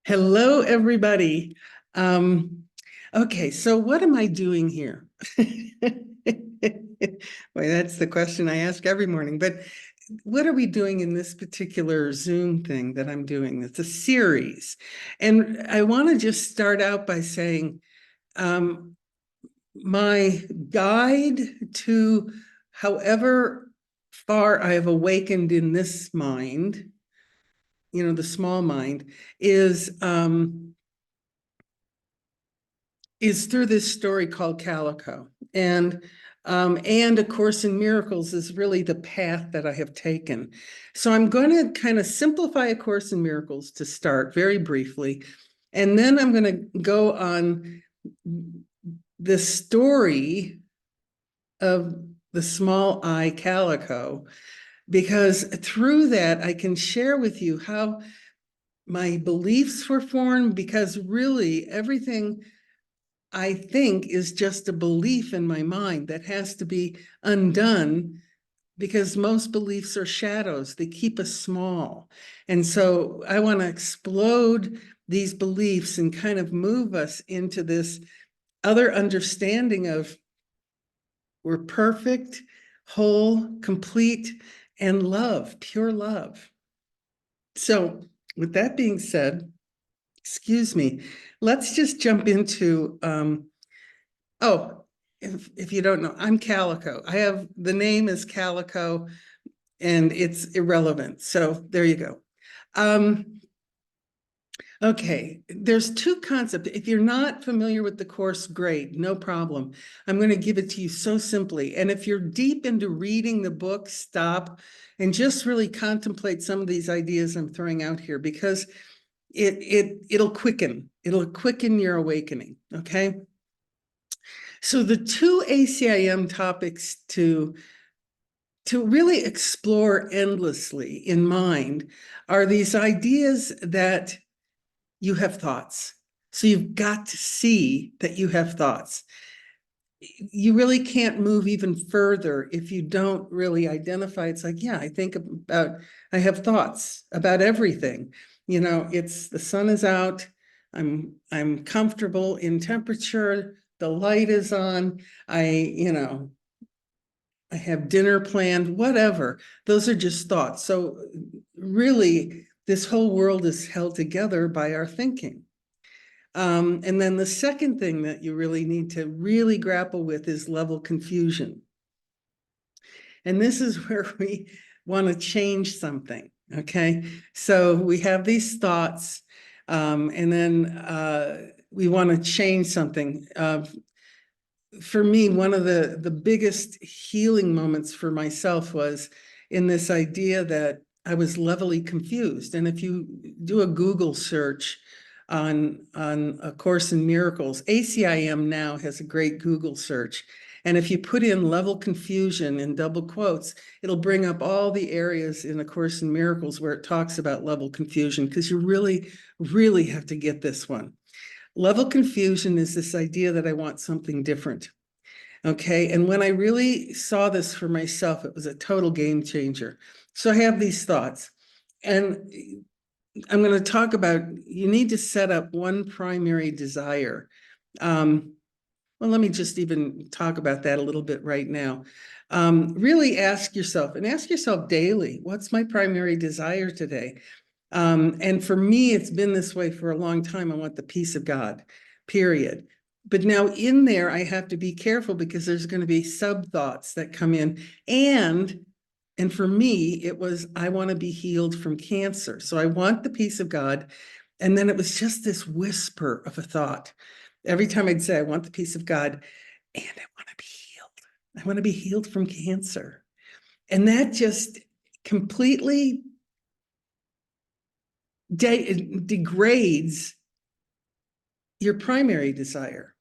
Hello, everybody. Okay, so what am I doing here? Well, that's the question I ask every morning. But what are we doing in this particular Zoom thing that I'm doing? It's a series. And I want to just start out by saying my guide to however far I have awakened in this mind, the small mind, is through this story called Calico. And A Course in Miracles is really the path that I have taken. So I'm going to kind of simplify A Course in Miracles to start very briefly. And then I'm going to go on the story of the small I Calico, because through that I can share with you how my beliefs were formed, because really everything I think is just a belief in my mind that has to be undone, because most beliefs are shadows. They keep us small. And so I want to explode these beliefs and kind of move us into this other understanding of we're perfect, whole, complete, and love, pure love. So with that being said, excuse me, let's just jump into oh, if you don't know, I'm Calico. The name is Calico and it's irrelevant. So there you go. Okay, there's two concepts. If you're not familiar with the course, great, no problem. I'm going to give it to you so simply. And if you're deep into reading the book, stop and just really contemplate some of these ideas I'm throwing out here, because it'll quicken your awakening. Okay. So the two ACIM topics to really explore endlessly in mind are these ideas that you have thoughts. So you've got to see that you have thoughts. You really can't move even further if you don't really identify. It's like, yeah, I have thoughts about everything. It's the sun is out. I'm comfortable in temperature. The light is on. I have dinner planned, whatever. Those are just thoughts. So really, this whole world is held together by our thinking. And then the second thing that you really need to really grapple with is level confusion. And this is where we want to change something, okay? So we have these thoughts, and then we want to change something. For me, one of the biggest healing moments for myself was in this idea that I was levelly confused. And if you do a Google search on A Course in Miracles, ACIM now has a great Google search. And if you put in level confusion in double quotes, it'll bring up all the areas in A Course in Miracles where it talks about level confusion, because you really, really have to get this one. Level confusion is this idea that I want something different. Okay. And when I really saw this for myself, it was a total game changer. So I have these thoughts, and I'm going to talk about, you need to set up one primary desire. Well, let me just even talk about that a little bit right now. Really ask yourself daily, what's my primary desire today? And for me, it's been this way for a long time. I want the peace of God, period. But now in there, I have to be careful, because there's going to be sub thoughts that come in. And for me, it was, I want to be healed from cancer. So I want the peace of God. And then it was just this whisper of a thought. Every time I'd say, I want the peace of God, and I want to be healed. I want to be healed from cancer. And that just completely degrades your primary desire,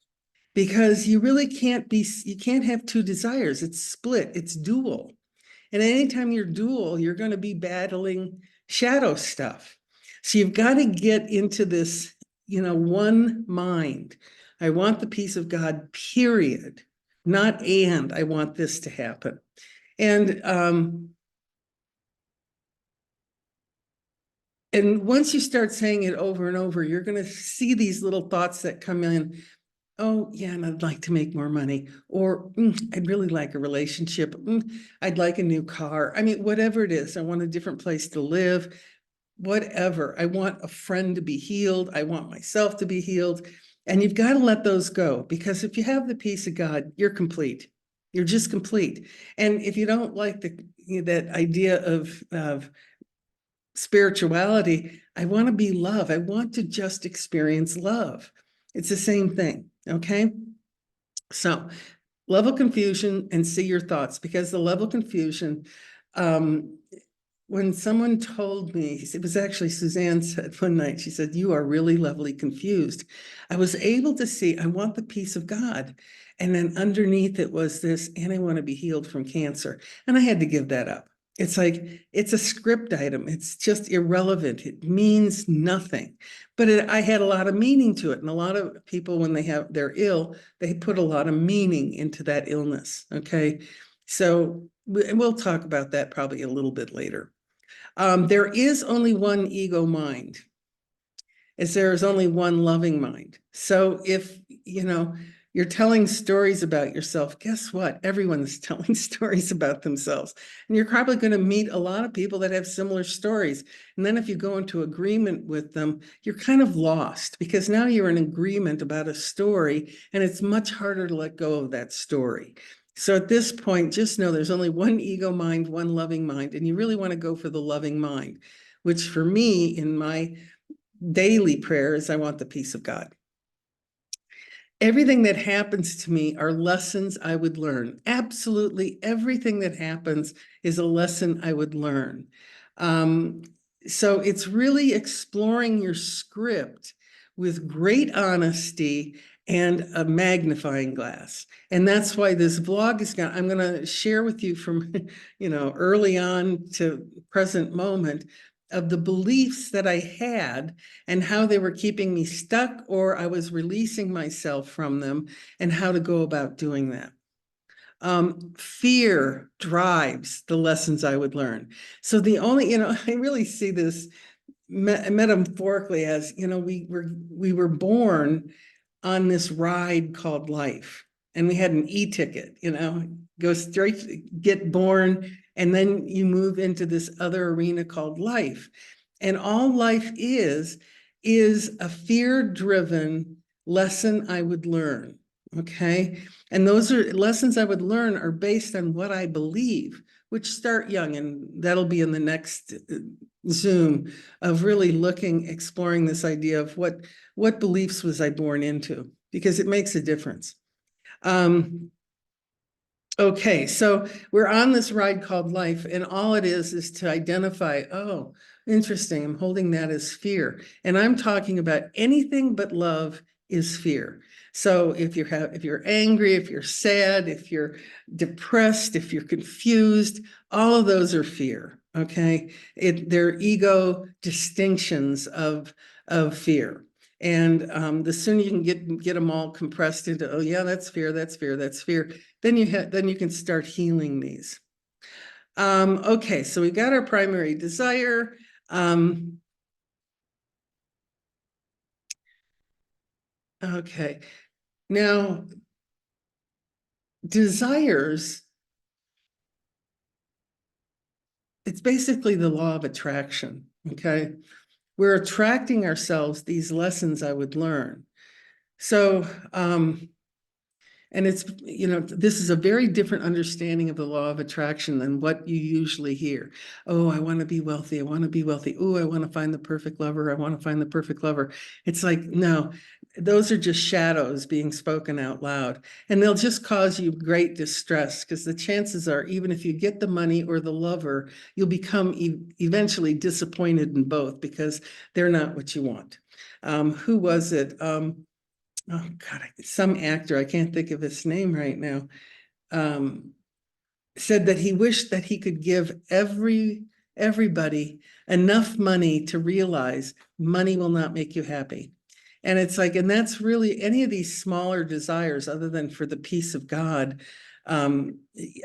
because you really you can't have two desires. It's split, it's dual. And anytime you're dual, you're going to be battling shadow stuff. So you've got to get into this, one mind. I want the peace of God, period. Not and I want this to happen. And And once you start saying it over and over, you're going to see these little thoughts that come in. Oh, yeah, and I'd like to make more money. Or I'd really like a relationship. I'd like a new car. I mean, whatever it is, I want a different place to live. Whatever. I want a friend to be healed. I want myself to be healed. And you've got to let those go, because if you have the peace of God, you're complete. You're just complete. And if you don't like that idea of spirituality, I want to be love. I want to just experience love. It's the same thing. Okay. So level confusion and see your thoughts, because the level confusion, when someone told me, it was actually Suzanne said one night, she said, "You are really levelly confused." I was able to see, I want the peace of God. And then underneath it was this, and I want to be healed from cancer. And I had to give that up. It's like, it's a script item. It's just irrelevant. It means nothing. But I had a lot of meaning to it. And a lot of people, when they're ill, they put a lot of meaning into that illness. Okay. So we'll talk about that probably a little bit later. There is only one ego mind, as there is only one loving mind. So if, you're telling stories about yourself, guess what? Everyone's telling stories about themselves. And you're probably going to meet a lot of people that have similar stories. And then if you go into agreement with them, you're kind of lost, because now you're in agreement about a story, and it's much harder to let go of that story. So at this point, just know there's only one ego mind, one loving mind, and you really want to go for the loving mind, which for me, in my daily prayer, is I want the peace of God. Everything that happens to me are lessons I would learn. Absolutely everything that happens is a lesson I would learn. So it's really exploring your script with great honesty and a magnifying glass. And that's why this vlog I'm going to share with you from, early on to present moment, of the beliefs that I had and how they were keeping me stuck, or I was releasing myself from them, and how to go about doing that. Fear drives the lessons I would learn. So the only, I really see this metaphorically as, we were born on this ride called life, and we had an e-ticket, go straight, get born, and then you move into this other arena called life. And all life is a fear-driven lesson I would learn. Okay. And those are lessons I would learn are based on what I believe, which start young, and that'll be in the next Zoom, of really exploring this idea of what beliefs was I born into, because it makes a difference. Okay, so we're on this ride called life, and all it is to identify, oh, interesting, I'm holding that as fear. And I'm talking about anything but love is fear. So if you're angry, if you're sad, if you're depressed, if you're confused, all of those are fear. Okay, they're ego distinctions of fear. And the sooner you can get them all compressed into, oh yeah, that's fear, that's fear, that's fear, then you can start healing these. Okay, so we got our primary desire. Okay, now desires, it's basically the law of attraction. Okay, we're attracting ourselves these lessons I would learn. So and it's, this is a very different understanding of the law of attraction than what you usually hear. Oh, I want to be wealthy. I want to be wealthy. Oh, I want to find the perfect lover. I want to find the perfect lover. It's like, no, those are just shadows being spoken out loud. And they'll just cause you great distress, because the chances are, even if you get the money or the lover, you'll become eventually disappointed in both, because they're not what you want. Who was it? Oh God, some actor, I can't think of his name right now, said that he wished that he could give everybody enough money to realize money will not make you happy. And it's like, and that's really any of these smaller desires, other than for the peace of God, um,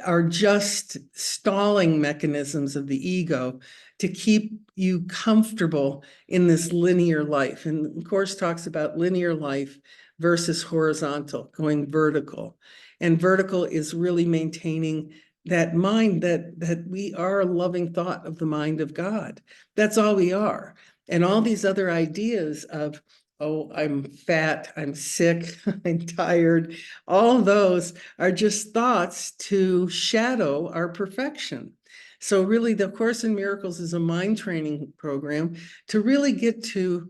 are just stalling mechanisms of the ego to keep you comfortable in this linear life. And the Course talks about linear life versus horizontal, going vertical. And vertical is really maintaining that mind that we are a loving thought of the mind of God. That's all we are. And all these other ideas of, oh, I'm fat, I'm sick, I'm tired, all those are just thoughts to shadow our perfection. So really, the Course in Miracles is a mind training program to really get to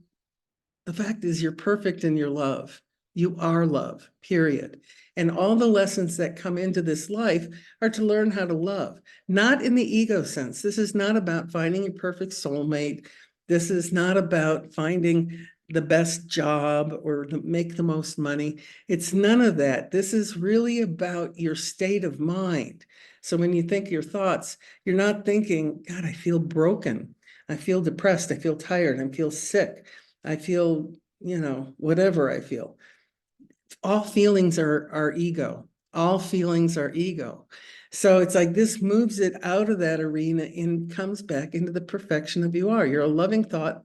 the fact is you're perfect in your love. You are love, period. And all the lessons that come into this life are to learn how to love, not in the ego sense. This is not about finding a perfect soulmate. This is not about finding the best job or to make the most money. It's none of that. This is really about your state of mind. So when you think your thoughts, you're not thinking, God, I feel broken. I feel depressed. I feel tired. I feel sick. I feel, whatever I feel. All feelings are ego. All feelings are ego. So it's like this moves it out of that arena and comes back into the perfection of you are. You're a loving thought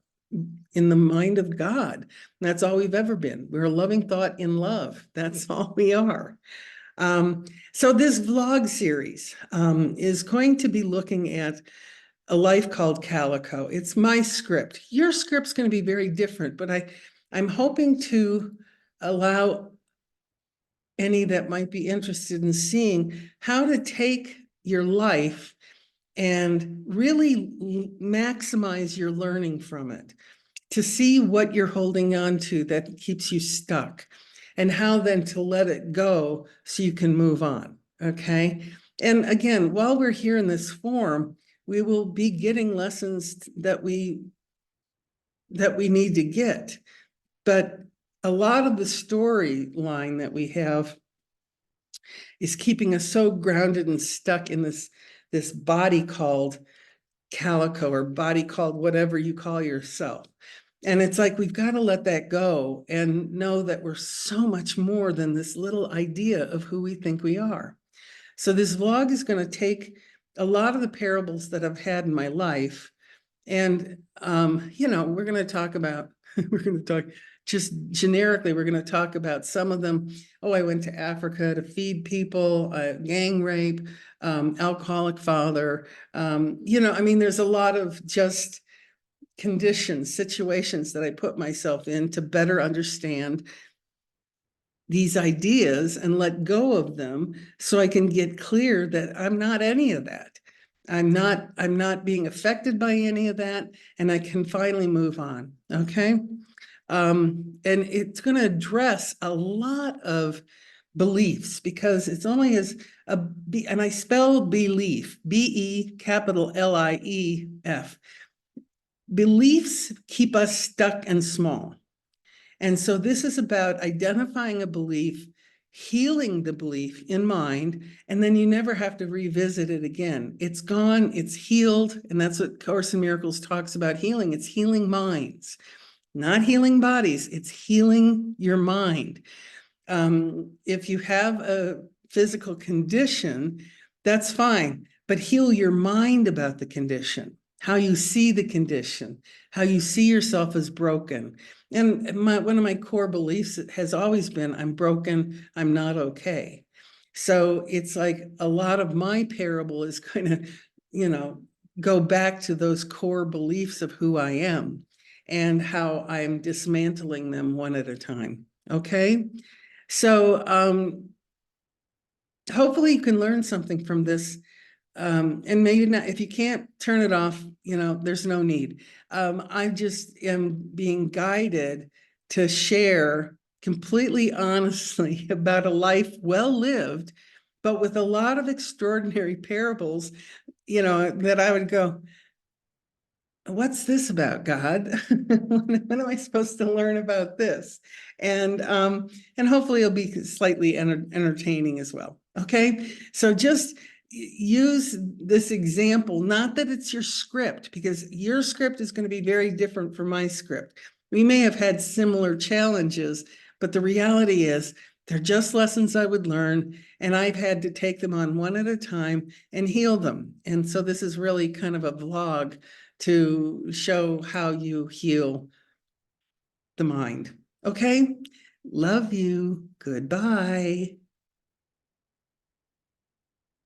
in the mind of God. That's all we've ever been. We're a loving thought in love. That's all we are. So this vlog series is going to be looking at a life called Calico. It's my script. Your script's going to be very different, but I'm hoping to allow any that might be interested in seeing how to take your life and really maximize your learning from it, to see what you're holding on to that keeps you stuck, and how then to let it go so you can move on, okay? And again, while we're here in this form, we will be getting lessons that we need to get. But a lot of the storyline that we have is keeping us so grounded and stuck in this body called Calico, or body called whatever you call yourself. And it's like, we've got to let that go and know that we're so much more than this little idea of who we think we are. So this vlog is going to take a lot of the parables that I've had in my life. And, we're going to talk about, we're going to talk just generically, we're going to talk about some of them. Oh, I went to Africa to feed people, gang rape, alcoholic father. There's a lot of just conditions, situations that I put myself in to better understand these ideas and let go of them so I can get clear that I'm not any of that. I'm not being affected by any of that, and I can finally move on, okay? And it's going to address a lot of beliefs, because it's only as a B, and I spell belief, B-E capital L-I-E-F. Beliefs keep us stuck and small. And so this is about identifying a belief, healing the belief in mind, and then you never have to revisit it again. It's gone, it's healed, and that's what Course in Miracles talks about healing. It's healing minds, not healing bodies. It's healing your mind. If you have a physical condition, that's fine, but heal your mind about the condition, how you see the condition, how you see yourself as broken. And one of my core beliefs has always been, I'm broken, I'm not okay. So it's like a lot of my parable is going to, go back to those core beliefs of who I am and how I'm dismantling them one at a time. Okay. So hopefully you can learn something from this. And maybe not, if you can't turn it off, there's no need. I just am being guided to share completely honestly about a life well lived, but with a lot of extraordinary parables, that I would go, what's this about, God? When am I supposed to learn about this? And hopefully it'll be slightly entertaining as well. Okay, so just use this example, not that it's your script, because your script is going to be very different from my script. We may have had similar challenges, but the reality is They're just lessons I would learn, and I've had to take them on one at a time and heal them. And so this is really kind of a vlog to show how you heal the mind. Okay? Love you. Goodbye.